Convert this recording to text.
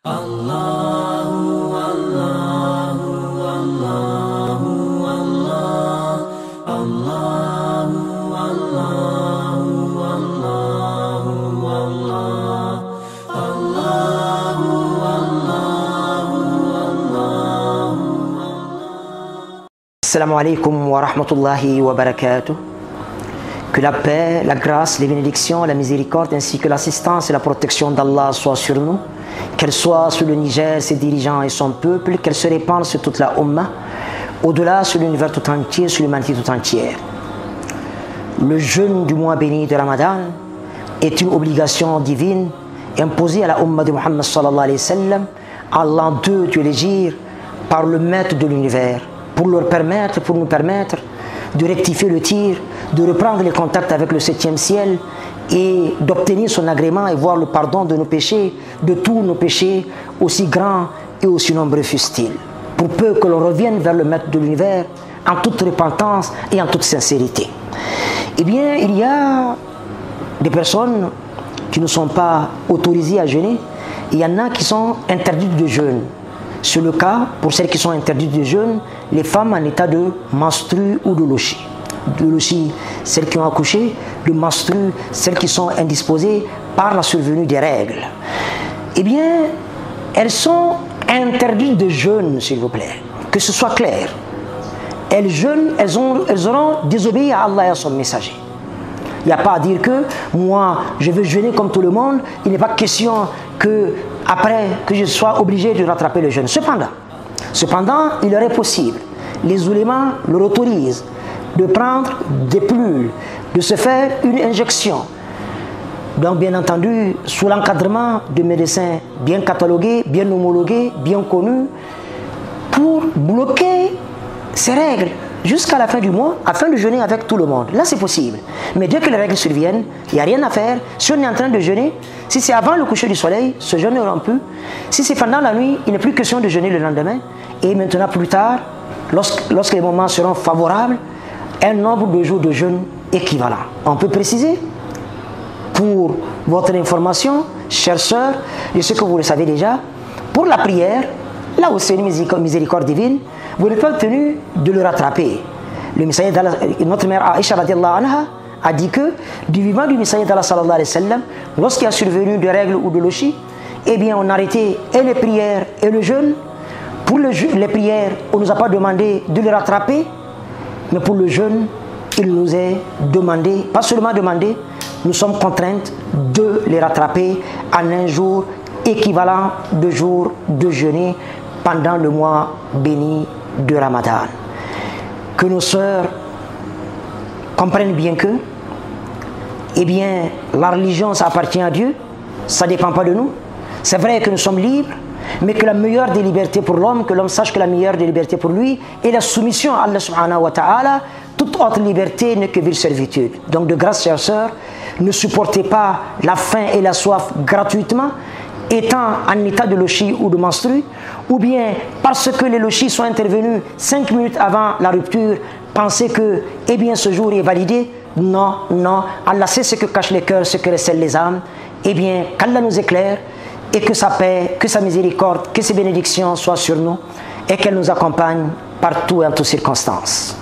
Assalamu alaikum wa rahmatullahi wa barakatuh. Que la paix, la grâce, les bénédictions, la miséricorde ainsi que l'assistance et la protection d'Allah soient sur nous, qu'elle soit sur le Niger, ses dirigeants et son peuple, qu'elle se répande sur toute la Ummah, au-delà sur l'univers tout entier, sur l'humanité tout entière. Le jeûne du mois béni de Ramadan est une obligation divine imposée à la Ummah de Muhammad sallallahu alayhi wa sallam, à l'an 2 du Hégire, par le maître de l'univers, pour nous permettre de rectifier le tir, de reprendre les contacts avec le 7e ciel et d'obtenir son agrément et voir le pardon de nos péchés, de tous nos péchés, aussi grands et aussi nombreux fussent-ils. Pour peu que l'on revienne vers le maître de l'univers en toute repentance et en toute sincérité. Eh bien, il y a des personnes qui ne sont pas autorisées à jeûner, il y en a qui sont interdites de jeûne. C'est le cas pour celles qui sont interdites de jeûne, les femmes en état de menstru ou de lochi. De lochi, celles qui ont accouché, de menstru, celles qui sont indisposées par la survenue des règles. Eh bien, elles sont interdites de jeûne, s'il vous plaît, que ce soit clair. Elles jeûnent, elles auront désobéi à Allah et à son messager. Il n'y a pas à dire que moi, je veux jeûner comme tout le monde. Il n'est pas question que après que je sois obligé de rattraper le jeûne. Cependant, il aurait possible, les oulémas leur autorisent de prendre des pilules, de se faire une injection. Donc bien entendu, sous l'encadrement de médecins bien catalogués, bien homologués, bien connus, pour bloquer ces règles jusqu'à la fin du mois, afin de jeûner avec tout le monde. Là, c'est possible. Mais dès que les règles surviennent, il n'y a rien à faire. Si on est en train de jeûner, si c'est avant le coucher du soleil, ce jeûne est rompu. Si c'est pendant la nuit, il n'est plus question de jeûner le lendemain. Et maintenant, plus tard, lorsque les moments seront favorables, un nombre de jours de jeûne équivalent. On peut préciser, pour votre information, chères sœurs, je sais que vous le savez déjà, pour la prière, là où c'est une miséricorde divine, vous n'êtes pas tenu de le rattraper. Notre mère Aïcha radiallahu anha a dit que du vivant du Messager d'Allah sallallahu alayhi wa sallam, lorsqu'il y a survenu de règles ou de lochi, eh bien on arrêtait et les prières et le jeûne. Pour les prières, on ne nous a pas demandé de les rattraper, mais pour le jeûne, il nous est demandé, pas seulement demandé, nous sommes contraintes de les rattraper en un jour équivalent de jours de jeûner pendant le mois béni de Ramadan. Que nos sœurs comprennent bien que, eh bien, la religion, ça appartient à Dieu, ça ne dépend pas de nous. C'est vrai que nous sommes libres, mais que la meilleure des libertés pour l'homme, que l'homme sache que la meilleure des libertés pour lui est la soumission à Allah subhanahu wa ta'ala. Toute autre liberté n'est que vile servitude. Donc de grâce, chères sœurs, ne supportez pas la faim et la soif gratuitement, étant en état de lochi ou de menstru, ou bien parce que les lochis sont intervenus 5 minutes avant la rupture, pensez que, eh bien, ce jour est validé. Non, non, Allah sait ce que cachent les cœurs, ce que recèlent les âmes. Eh bien, qu'Allah nous éclaire et que sa paix, que sa miséricorde, que ses bénédictions soient sur nous et qu'elle nous accompagne partout et en toutes circonstances.